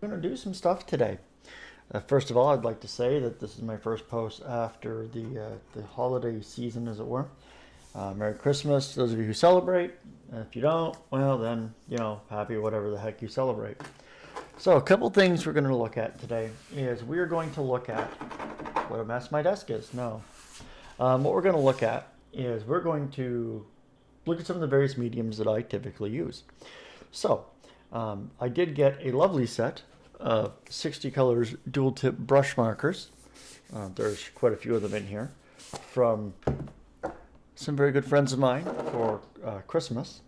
I'm going to do some stuff today. First of all, I'd like to say that this is my first post after the holiday season, as it were. Merry Christmas to those of you who celebrate. If you don't, well, then, happy whatever the heck you celebrate. So, a couple things we're going to look at today is we're going to look at what a mess my desk is. No. What we're going to look at is we're going to look at some of the various mediums that I typically use. So, I did get a lovely set of 60 colors dual tip brush markers. There's quite a few of them in here from some very good friends of mine for Christmas.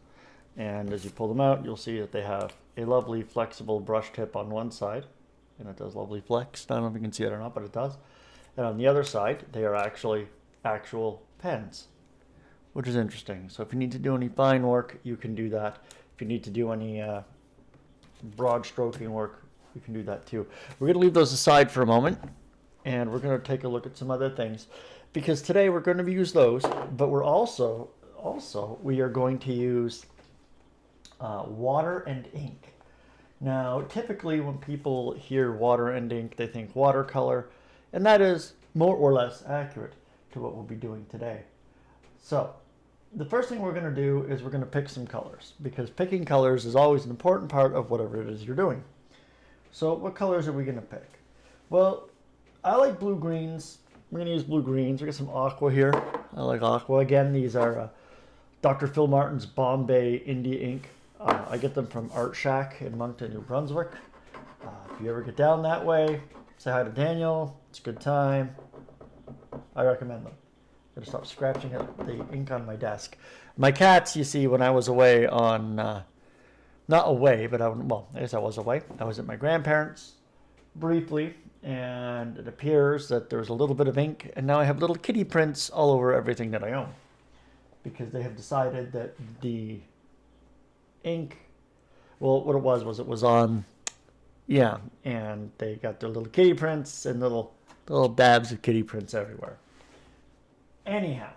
And as you pull them out, you'll see that they have a lovely flexible brush tip on one side, and it does lovely flex. I don't know if you can see it or not, but it does. And on the other side, they are actually actual pens, which is interesting. So if you need to do any fine work, you can do that. If you need to do any broad stroking work, you can do that too. We're going to leave those aside for a moment, and we're going to take a look at some other things, because today we're going to use those, but we're also we are going to use water and ink. Now, typically when people hear water and ink, they think watercolor, and that is more or less accurate to what we'll be doing today. So, the first thing we're going to do is we're going to pick some colors, because picking colors is always an important part of whatever it is you're doing. So what colors are we going to pick? Well, I like blue greens. We're going to use blue greens. We got some aqua here. I like aqua. Again, these are Dr. Phil Martin's Bombay India ink. I get them from Art Shack in Moncton, New Brunswick. If you ever get down that way, say hi to Daniel. It's a good time. I recommend them. Gotta stop scratching at the ink on my desk. My cats, you see, when I was away on, not away, but I guess I was away. I was at my grandparents briefly, and it appears that there was a little bit of ink, and now I have little kitty prints all over everything that I own, because they have decided that the ink, well, what it was on, yeah, and they got their little kitty prints and little dabs of kitty prints everywhere. Anyhow,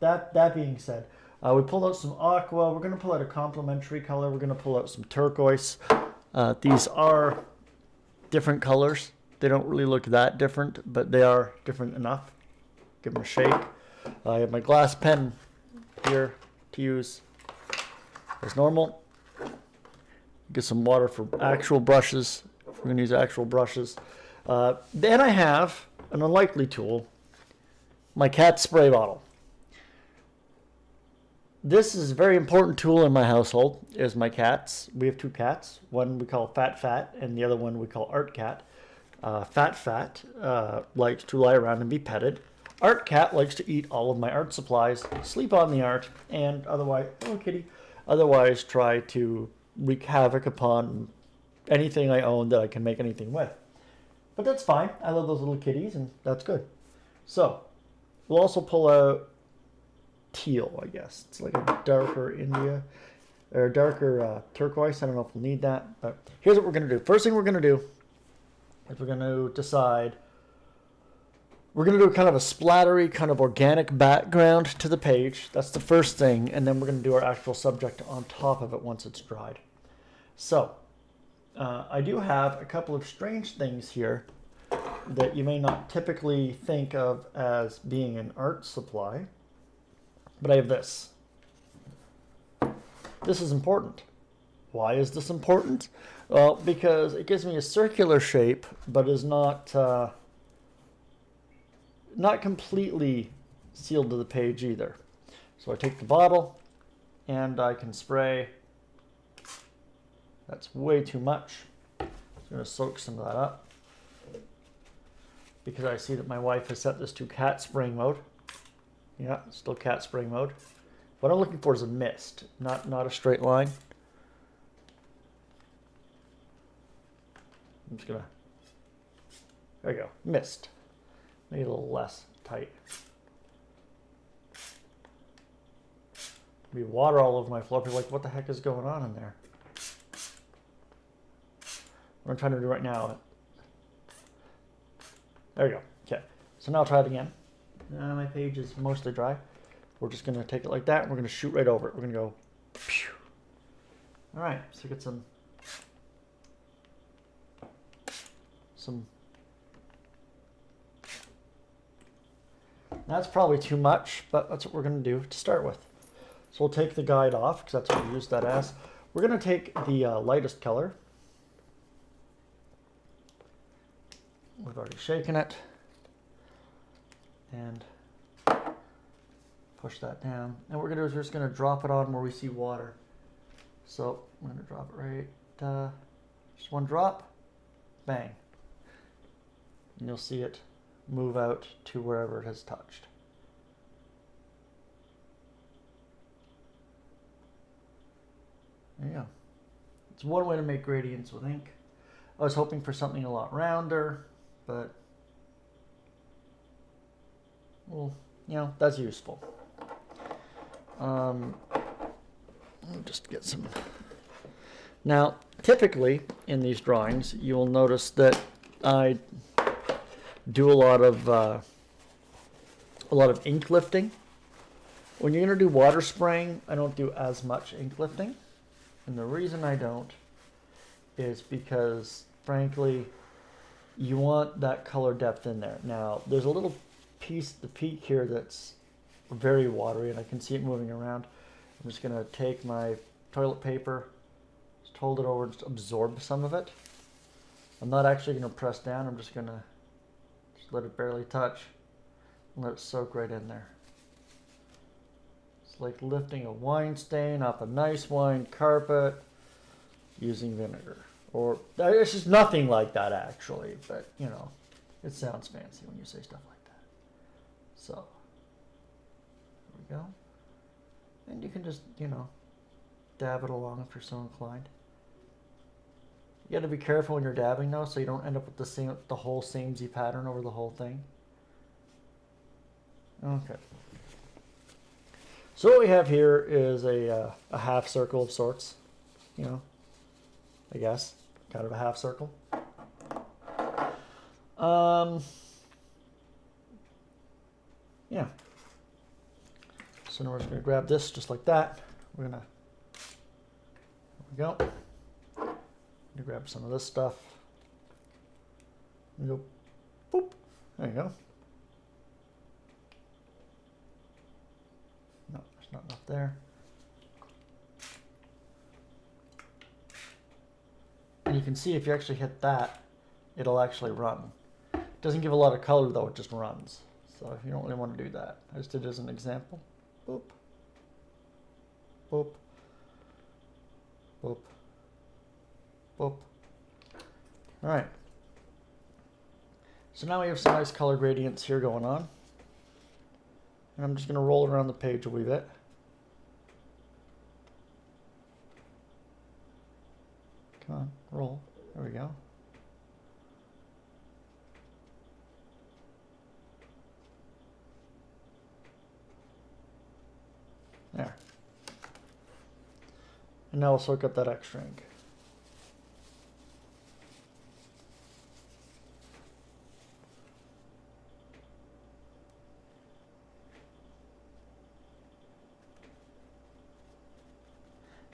that being said, we pulled out some aqua. We're going to pull out a complementary color. We're going to pull out some turquoise. These are different colors. They don't really look that different, but they are different enough. Give them a shake. I have my glass pen here to use as normal. Get some water for actual brushes. We're going to use actual brushes. Then I have an unlikely tool, my cat spray bottle. This is a very important tool in my household, is my cats. We have two cats. One we call Fat, and the other one we call Art Cat. Fat likes to lie around and be petted. Art Cat likes to eat all of my art supplies, sleep on the art, and otherwise try to wreak havoc upon anything I own that I can make anything with. But that's fine. I love those little kitties, and that's good. So, we'll also pull out teal, I guess. It's like a darker India, or darker turquoise. I don't know if we'll need that, but here's what we're going to do. First thing we're going to do is we're going to decide, we're going to do kind of a splattery, kind of organic background to the page. That's the first thing, and then we're going to do our actual subject on top of it once it's dried. So, I do have a couple of strange things here that you may not typically think of as being an art supply, but I have this. This is important. Why is this important? Well, because it gives me a circular shape, but is not completely sealed to the page either. So I take the bottle, and I can spray. That's way too much. I'm going to soak some of that up, because I see that my wife has set this to cat spraying mode. Yeah, still cat spraying mode. What I'm looking for is a mist, not a straight line. I'm just gonna, there you go, mist. Make it a little less tight. Be water all over my floor. People are like, what the heck is going on in there? What I'm trying to do right now. There you go. Okay. So now I'll try it again. My page is mostly dry. We're just going to take it like that, and we're going to shoot right over it. We're going to go, phew. All right, so get some some. That's probably too much, but that's what we're going to do to start with. So we'll take the guide off because that's what we use that as. We're going to take the lightest color. We've already shaken it. And push that down. And what we're going to do is we're just going to drop it on where we see water. So I'm going to drop it right, just one drop, bang. And you'll see it move out to wherever it has touched. There you go. It's one way to make gradients with ink. I was hoping for something a lot rounder, but well, you know, that's useful. Let me just get some. Now, typically in these drawings, you will notice that I do a lot of ink lifting. When you're going to do water spraying, I don't do as much ink lifting. And the reason I don't is because, frankly, you want that color depth in there. Now, there's a little piece, the peak here, that's very watery, and I can see it moving around. I'm just going to take my toilet paper, just hold it over, just absorb some of it. I'm not actually going to press down. I'm just going to just let it barely touch and let it soak right in there. It's like lifting a wine stain off a nice wine carpet using vinegar. Or it's just nothing like that actually, but you know, it sounds fancy when you say stuff like that. So, there we go. And you can just, you know, dab it along if you're so inclined. You got to be careful when you're dabbing though, so you don't end up with the whole samey pattern over the whole thing. Okay. So what we have here is a half circle of sorts, you know, I guess, kind of a half circle. Yeah. So now we're just going to grab this just like that. We're going to, there we go. You grab some of this stuff. And go, boop. There you go. No, there's not enough there. And you can see if you actually hit that, it'll actually run. It doesn't give a lot of color though, it just runs. So you don't really want to do that. I just did it as an example. Boop. Boop. Boop. Boop. All right. So now we have some nice color gradients here going on. And I'm just going to roll around the page a wee bit. Come on, roll. There we go. There. And now we'll soak up that extra ink.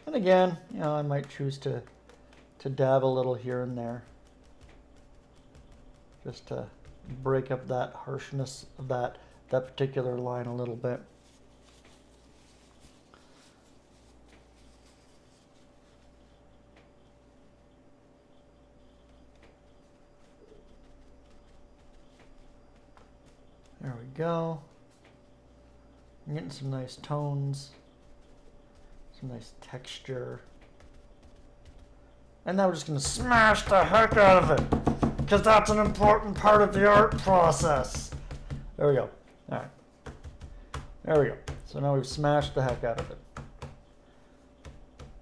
And again, you know, I might choose to dab a little here and there, just to break up that harshness of that particular line a little bit. There we go. I'm getting some nice tones. Some nice texture. And now we're just going to smash the heck out of it, because that's an important part of the art process. There we go. All right. There we go. So now we've smashed the heck out of it.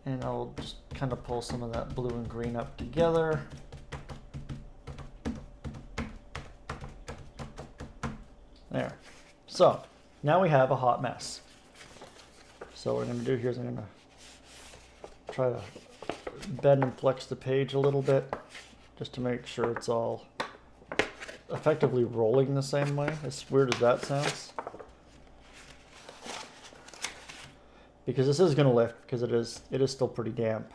And I'll just kind of pull some of that blue and green up together. There. So now we have a hot mess. So what I'm going to do here is I'm going to try to bend and flex the page a little bit just to make sure it's all effectively rolling the same way. As weird as that sounds. Because this is going to lift because it is still pretty damp.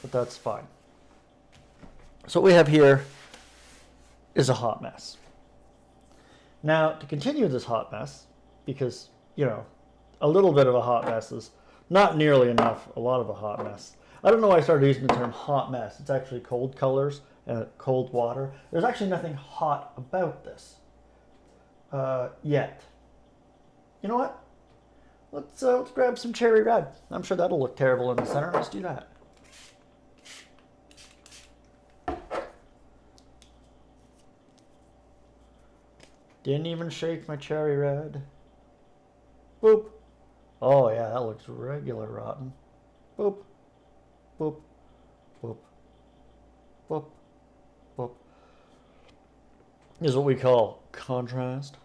But that's fine. So what we have here is a hot mess. Now, to continue this hot mess, because, you know, a little bit of a hot mess is not nearly enough, a lot of a hot mess. I don't know why I started using the term hot mess. It's actually cold colors and cold water. There's actually nothing hot about this yet. You know what? Let's grab some cherry red. I'm sure that'll look terrible in the center. Let's do that. Didn't even shake my cherry red. Boop. Oh yeah, that looks regular rotten. Boop. Boop. Boop. Boop. Boop. This is what we call contrast.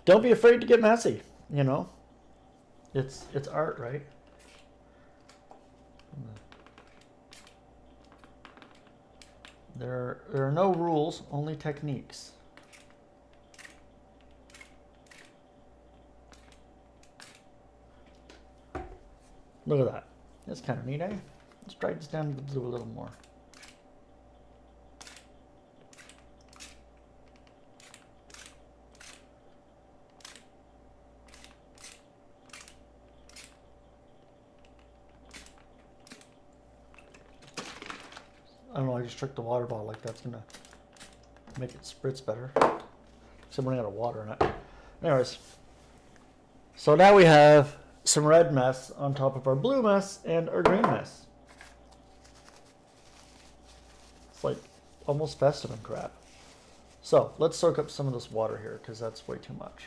Don't be afraid to get messy, you know. It's art, right? There are no rules, only techniques. Look at that. That's kind of neat, eh? Let's drag this down to the blue a little more. I don't know, I just tricked the water bottle like that's gonna make it spritz better. Except I'm running out of water in it. Anyways, so now we have some red mess on top of our blue mess and our green mess. It's like almost festive and crap. So let's soak up some of this water here because that's way too much.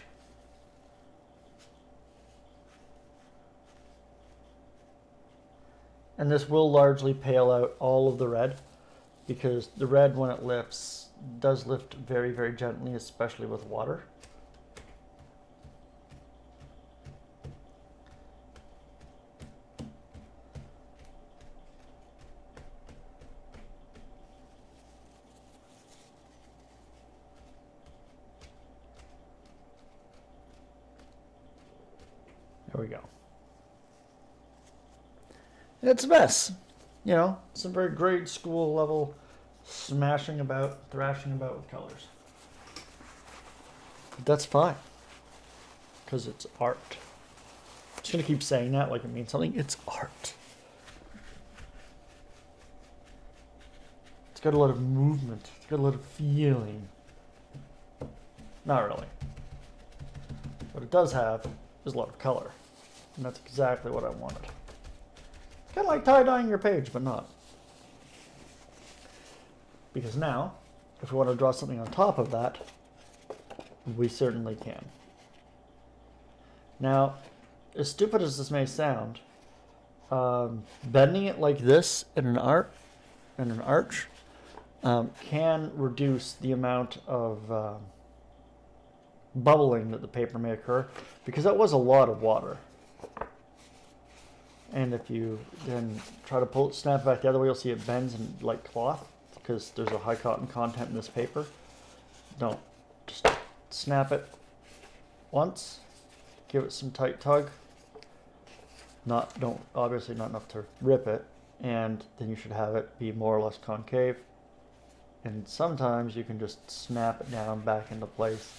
And this will largely pale out all of the red, because the red, when it lifts, does lift very, very gently, especially with water. There we go. And it's a mess. You know, some very grade school level smashing about, thrashing about with colors. But that's fine, because it's art. I'm just going to keep saying that like it means something. It's art. It's got a lot of movement. It's got a lot of feeling. Not really. What it does have is a lot of color. And that's exactly what I wanted. Kind of like tie-dyeing your page, but not. Because now, if we want to draw something on top of that, we certainly can. Now, as stupid as this may sound, bending it like this in an arch, can reduce the amount of bubbling that the paper may occur, because that was a lot of water. And if you then try to pull it, snap it back the other way, you'll see it bends in like cloth, because there's a high cotton content in this paper. Don't, just snap it once, give it some tight tug. Obviously not enough to rip it, and then you should have it be more or less concave. And sometimes you can just snap it down back into place,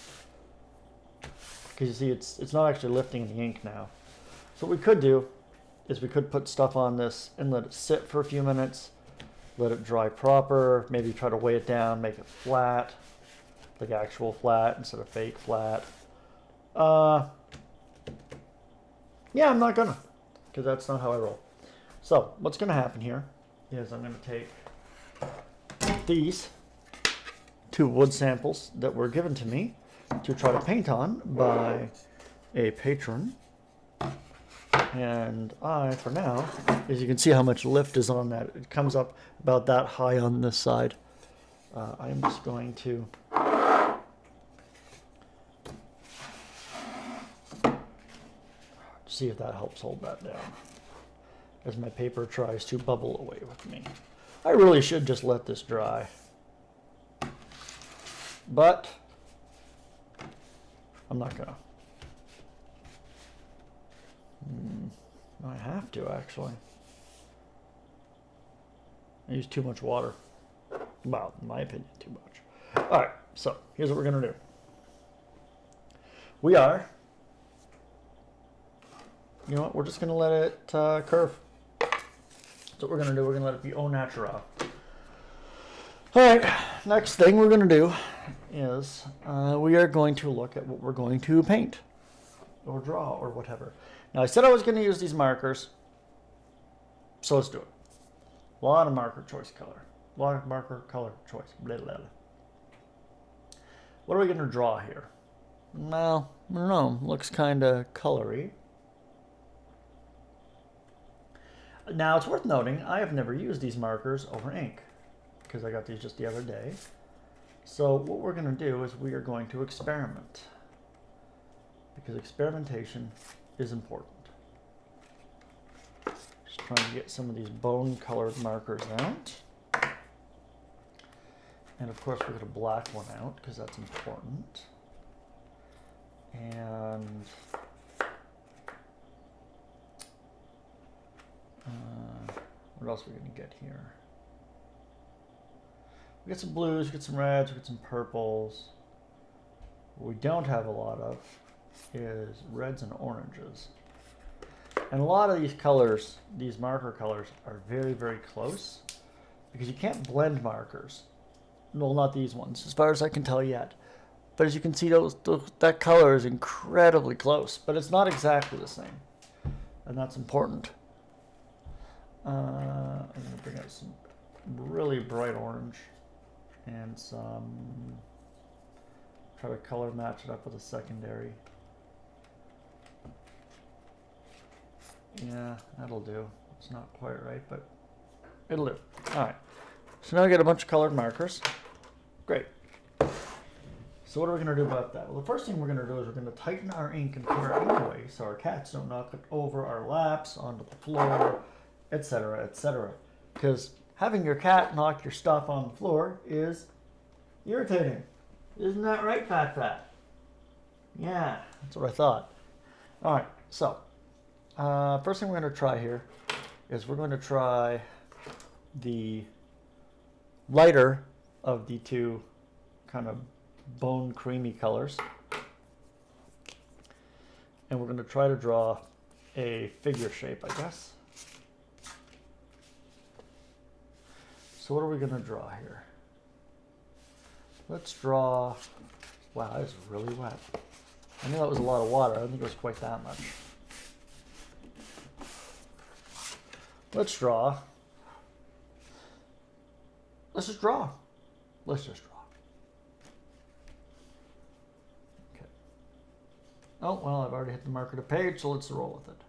because you see it's not actually lifting the ink now. So what we could do is we could put stuff on this and let it sit for a few minutes, let it dry proper, maybe try to weigh it down, make it flat, like actual flat instead of fake flat. Yeah, I'm not gonna, because that's not how I roll. So what's gonna happen here is I'm gonna take these two wood samples that were given to me to try to paint on by a patron. And for now, as you can see how much lift is on that, it comes up about that high on this side. I'm just going to see if that helps hold that down as my paper tries to bubble away with me. I really should just let this dry. but I'm not gonna. I have to, actually. I use too much water. Well, in my opinion, too much. All right, so here's what we're gonna do. We are, you know what, we're just gonna let it curve. That's what we're gonna do. We're gonna let it be au naturel. All right, next thing we're gonna do is we are going to look at what we're going to paint or draw or whatever. Now I said I was gonna use these markers, so let's do it. A lot of marker choice color. A lot of marker color choice. Blah, blah, blah. What are we gonna draw here? Well, I don't know. Looks kind of colory. Now, it's worth noting, I have never used these markers over ink because I got these just the other day. So what we're going to do is we are going to experiment because experimentation is important. Just trying to get some of these bone-colored markers out. And of course, we're going to black one out because that's important. And what else are we going to get here? We get some blues, we get some reds, we get some purples. What we don't have a lot of is reds and oranges. And a lot of these colors, these marker colors, are very, very close because you can't blend markers. Well, not these ones, as far as I can tell yet. But as you can see, that color is incredibly close, but it's not exactly the same. And that's important. I'm going to bring out some really bright orange and try to color match it up with a secondary. Yeah, that'll do. It's not quite right, but it'll do. All right. So now I get a bunch of colored markers. Great. So what are we going to do about that? Well, the first thing we're going to do is we're going to tighten our ink and put our ink away so our cats don't knock it over our laps, onto the floor, etc., etc. Because having your cat knock your stuff on the floor is irritating. Isn't that right, Fat Fat? Yeah, that's what I thought. All right, so first thing we're going to try here is we're going to try the lighter of the two kind of bone creamy colors. And we're going to try to draw a figure shape, I guess. So what are we going to draw here? Let's draw, wow, that is really wet. I knew that was a lot of water. I don't think it was quite that much. Let's just draw. Let's just draw. Okay. Oh, well, I've already hit the marker to page, so let's roll with it.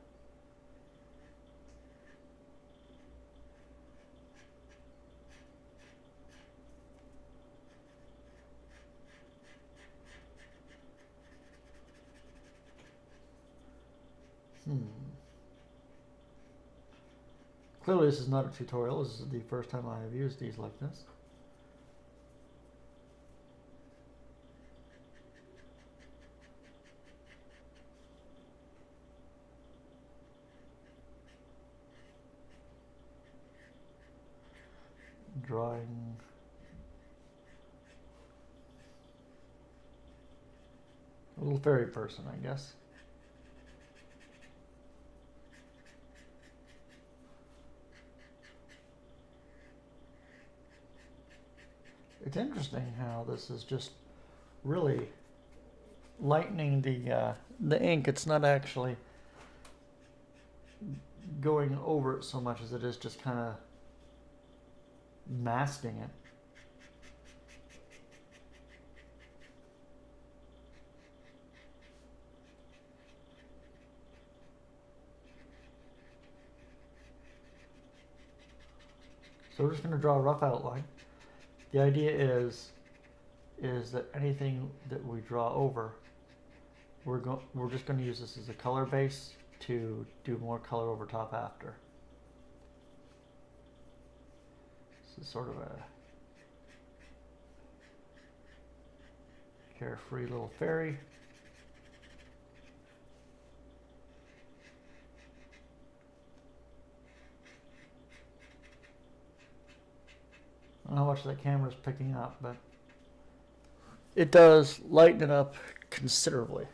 Clearly this is not a tutorial. This is the first time I have used these like this. Drawing a little fairy person, I guess. It's interesting how this is just really lightening the ink. It's not actually going over it so much as it is just kind of masking it. So we're just going to draw a rough outline. The idea is that anything that we draw over, we're just going to use this as a color base to do more color over top after. This is sort of a Carefree little fairy. I don't know how much that camera's picking up, but it does lighten it up considerably.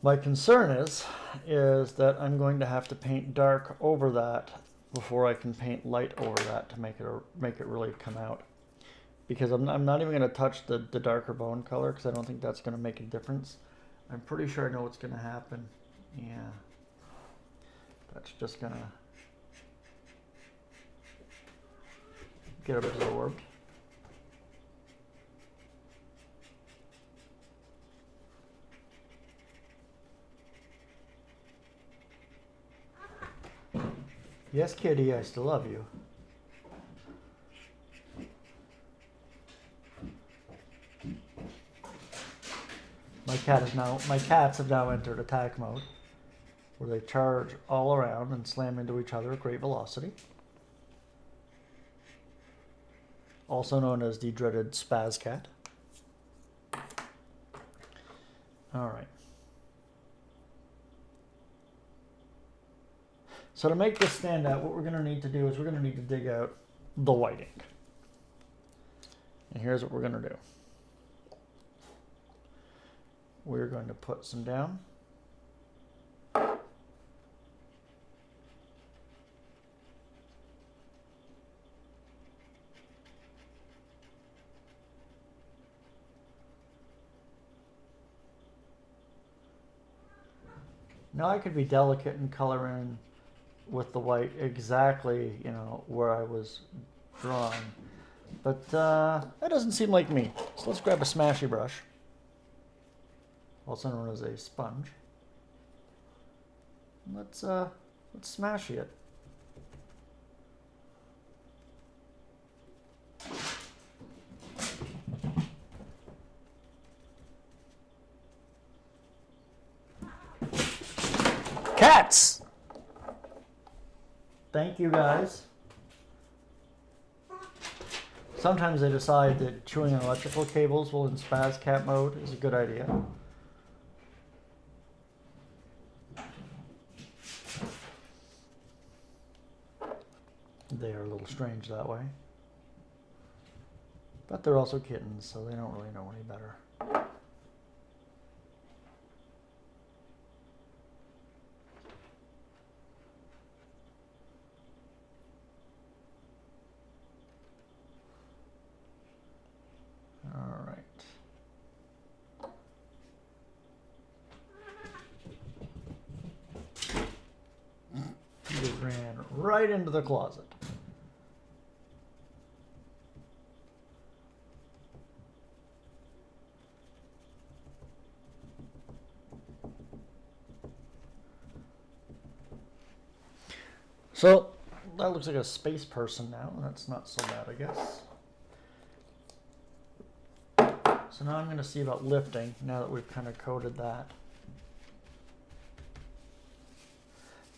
My concern is that I'm going to have to paint dark over that before I can paint light over that to make it really come out. Because I'm not even going to touch the darker bone color because I don't think that's going to make a difference. I'm pretty sure I know what's going to happen. Yeah, that's just going to get absorbed. Yes, kitty, I still love you. My cats have now entered attack mode, where they charge all around and slam into each other at great velocity. Also known as the dreaded spaz cat. All right. So to make this stand out, what we're going to need to do is we're going to need to dig out the white ink. And here's what we're going to do. We're going to put some down. Now I could be delicate and color in with the white exactly, you know, where I was drawing. But that doesn't seem like me. So let's grab a smashy brush, also known as a sponge. Let's smash it. Cats! Thank you, guys. Sometimes they decide that chewing on electrical cables while in spaz cat mode is a good idea. They are a little strange that way. But they're also kittens, so they don't really know any better. All right. He ran right into the closet. So that looks like a space person now. That's not so bad, I guess. So now I'm going to see about lifting, now that we've kind of coated that.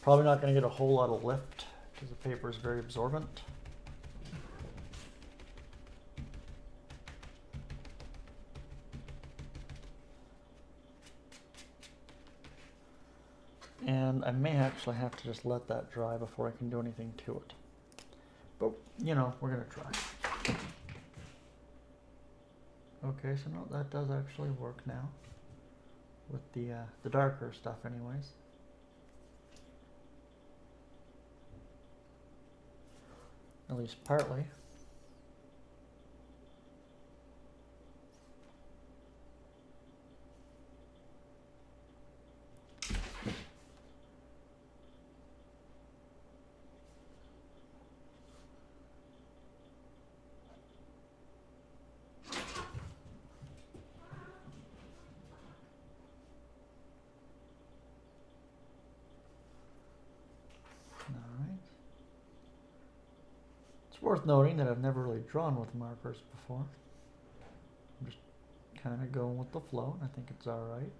Probably not going to get a whole lot of lift because the paper is very absorbent. And I may actually have to just let that dry before I can do anything to it. But, you know, we're going to try. Okay, so no, that does actually work now. With the darker stuff anyways. At least partly. It's worth noting that I've never really drawn with markers before. I'm just kind of going with the flow, and I think it's all right.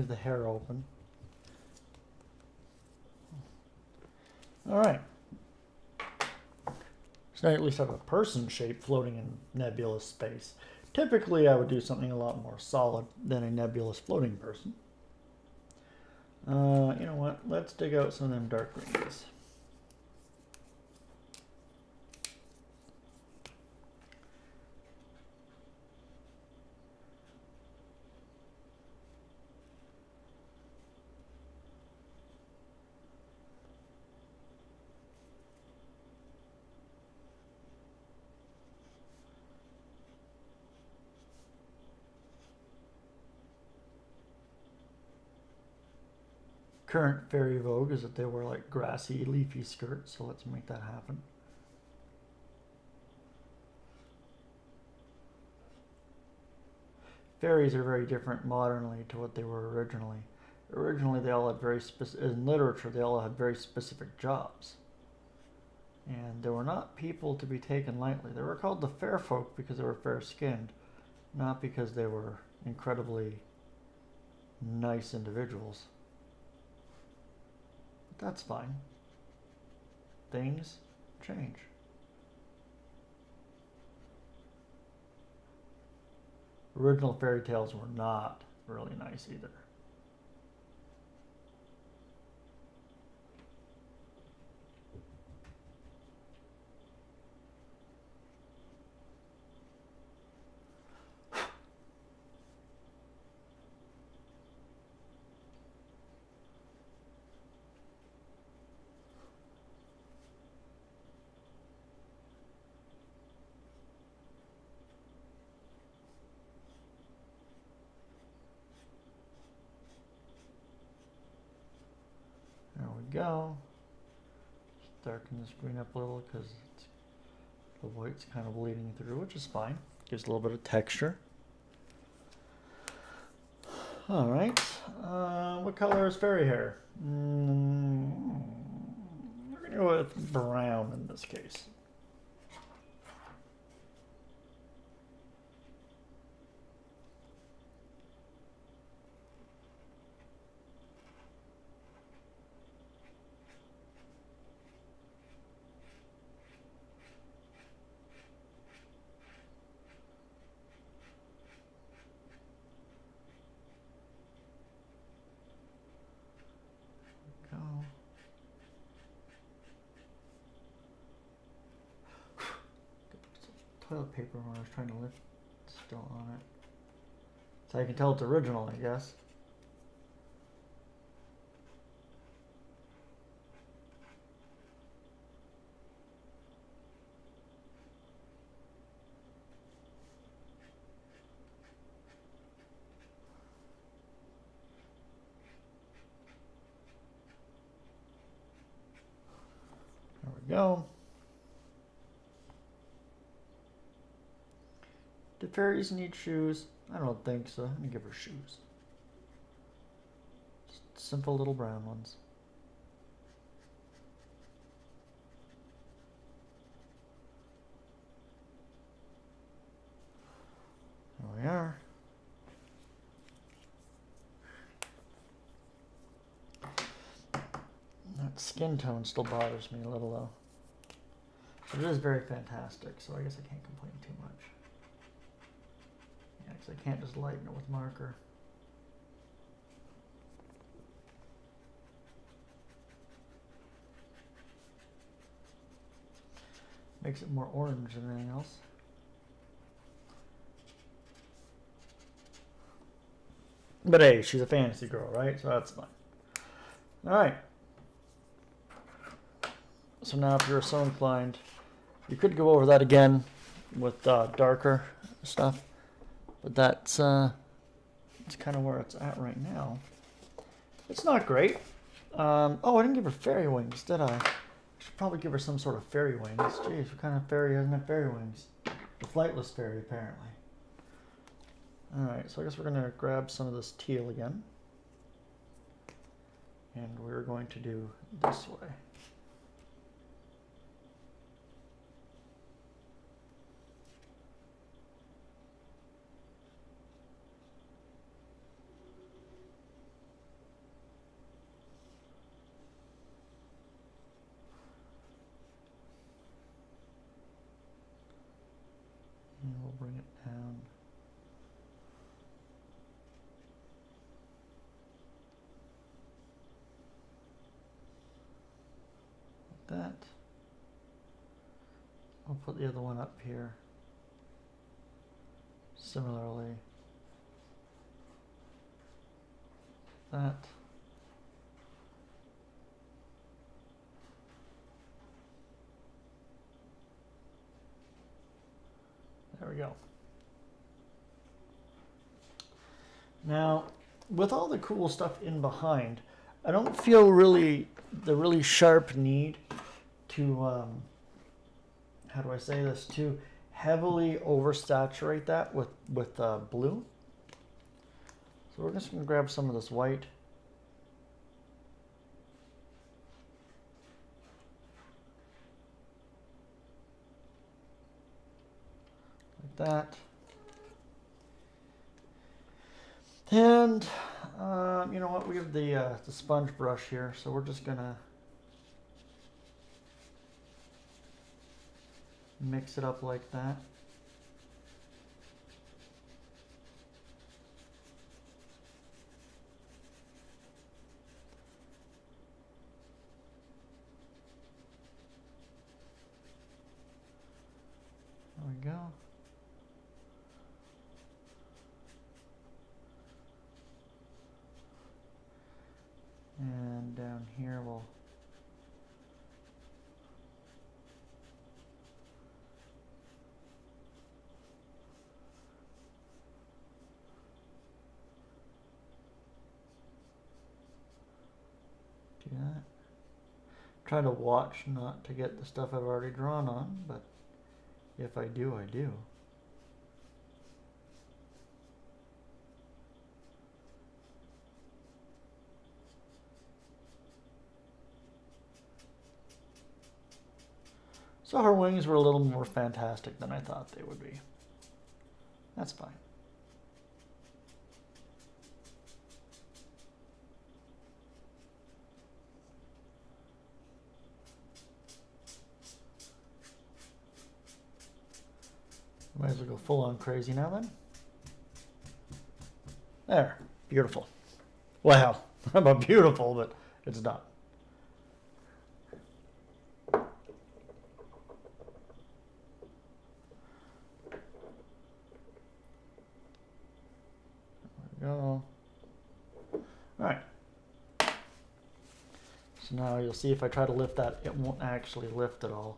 leave the hair open. All right. So now you at least have a person shape floating in nebulous space. Typically, I would do something a lot more solid than a nebulous floating person. You know what? Let's dig out some of them dark greens. Current fairy vogue is that they wear like grassy, leafy skirts, so let's make that happen. Fairies are very different modernly to what they were originally. Originally, they all had very in literature, they all had very specific jobs. And they were not people to be taken lightly. They were called the fair folk because they were fair-skinned, not because they were incredibly nice individuals. But that's fine. Things change. Original fairy tales were not really nice either. There we go. Just darken this green up a little because the white's kind of bleeding through, which is fine. Gives a little bit of texture. All right. What color is fairy hair? We're going to go with brown in this case. Toilet paper when I was trying to lift still on it. So I can tell it's original, I guess. There we go. Do fairies need shoes? I don't think so. I'm gonna give her shoes. Just simple little brown ones. There we are. That skin tone still bothers me a little though. But it is very fantastic, so I guess I can't complain too much. Yeah, because I can't just lighten it with marker. Makes it more orange than anything else. But hey, she's a fantasy girl, right? So that's fine. Alright. So now if you're so inclined, you could go over that again with darker stuff. But that's kind of where it's at right now. It's not great. Oh, I didn't give her fairy wings, did I? I should probably give her some sort of fairy wings. Jeez, what kind of fairy hasn't had fairy wings? The flightless fairy, apparently. Alright, so I guess we're going to grab some of this teal again. And we're going to do this way. it down. Like that. I'll put the other one up here. Similarly. That. There we go. Now, with all the cool stuff in behind, I don't feel the really sharp need to, how do I say this, to heavily oversaturate that with blue. So we're just going to grab some of this white. Like that. And you know what? We have the sponge brush here, so we're just gonna mix it up like that. There we go. And down here we'll do that. Try to watch not to get the stuff I've already drawn on, but if I do, I do. So her wings were a little more fantastic than I thought they would be. That's fine. Might as well go full on crazy now then. There, beautiful. Wow, I'm about beautiful, but it's not. There we go. All right. So now you'll see if I try to lift that, it won't actually lift at all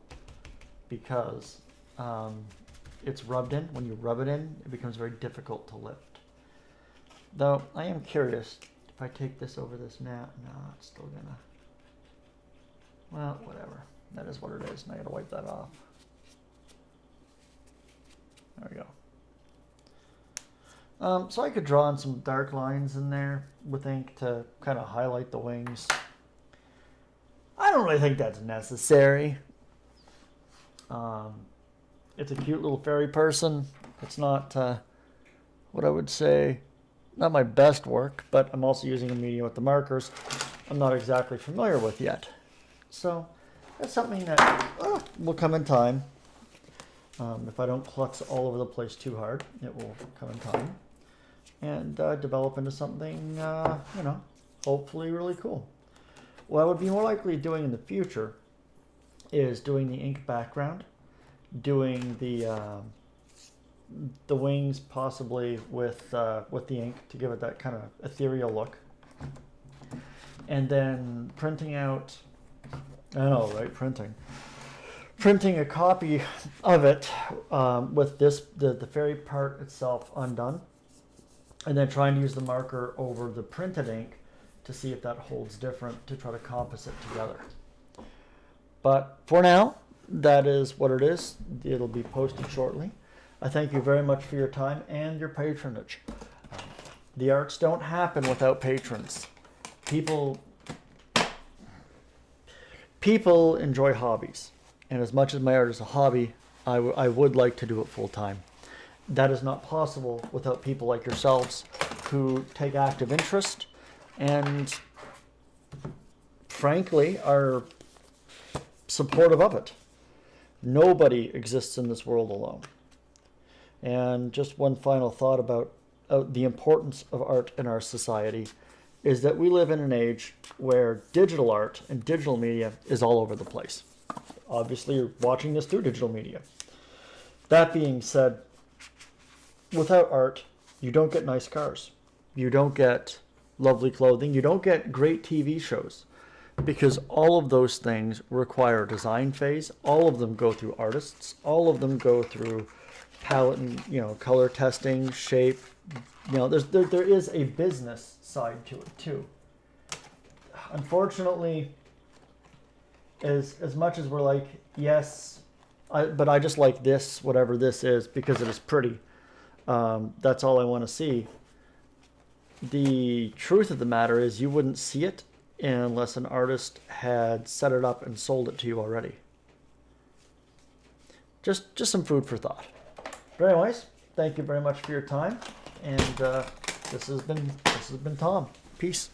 because it's rubbed in. When you rub it in, it becomes very difficult to lift. Though I am curious, if I take this over this now, no, it's still gonna, well, whatever. That is what it is, and I gotta wipe that off. There we go. So I could draw in some dark lines in there with ink to kind of highlight the wings. I don't really think that's necessary. It's a cute little fairy person. It's not what I would say, not my best work, but I'm also using a medium with the markers I'm not exactly familiar with yet. So that's something that will come in time. If I don't klutz all over the place too hard, it will come in time and develop into something, you know, hopefully really cool. What I would be more likely doing in the future is doing the ink background, doing the wings possibly with the ink to give it that kind of ethereal look, and then printing out, I know, right? Printing a copy of it with the fairy part itself undone, and then trying to use the marker over the printed ink to see if that holds different to try to compass it together. But for now, that is what it is. It'll be posted shortly. I thank you very much for your time and your patronage. The arts don't happen without patrons. People enjoy hobbies. And as much as my art is a hobby, I would like to do it full time. That is not possible without people like yourselves who take active interest and frankly are supportive of it. Nobody exists in this world alone. And just one final thought about the importance of art in our society is that we live in an age where digital art and digital media is all over the place. Obviously, you're watching this through digital media. That being said, without art, you don't get nice cars. You don't get lovely clothing. You don't get great TV shows, because all of those things require a design phase. All of them go through artists. All of them go through palette and, color testing, shape. There is a business side to it too. Unfortunately, as much as we're like, yes, but I just like this, whatever this is, because it is pretty. That's all I want to see. The truth of the matter is you wouldn't see it unless an artist had set it up and sold it to you already. Just some food for thought. But anyways, thank you very much for your time. And this has been Tom. Peace.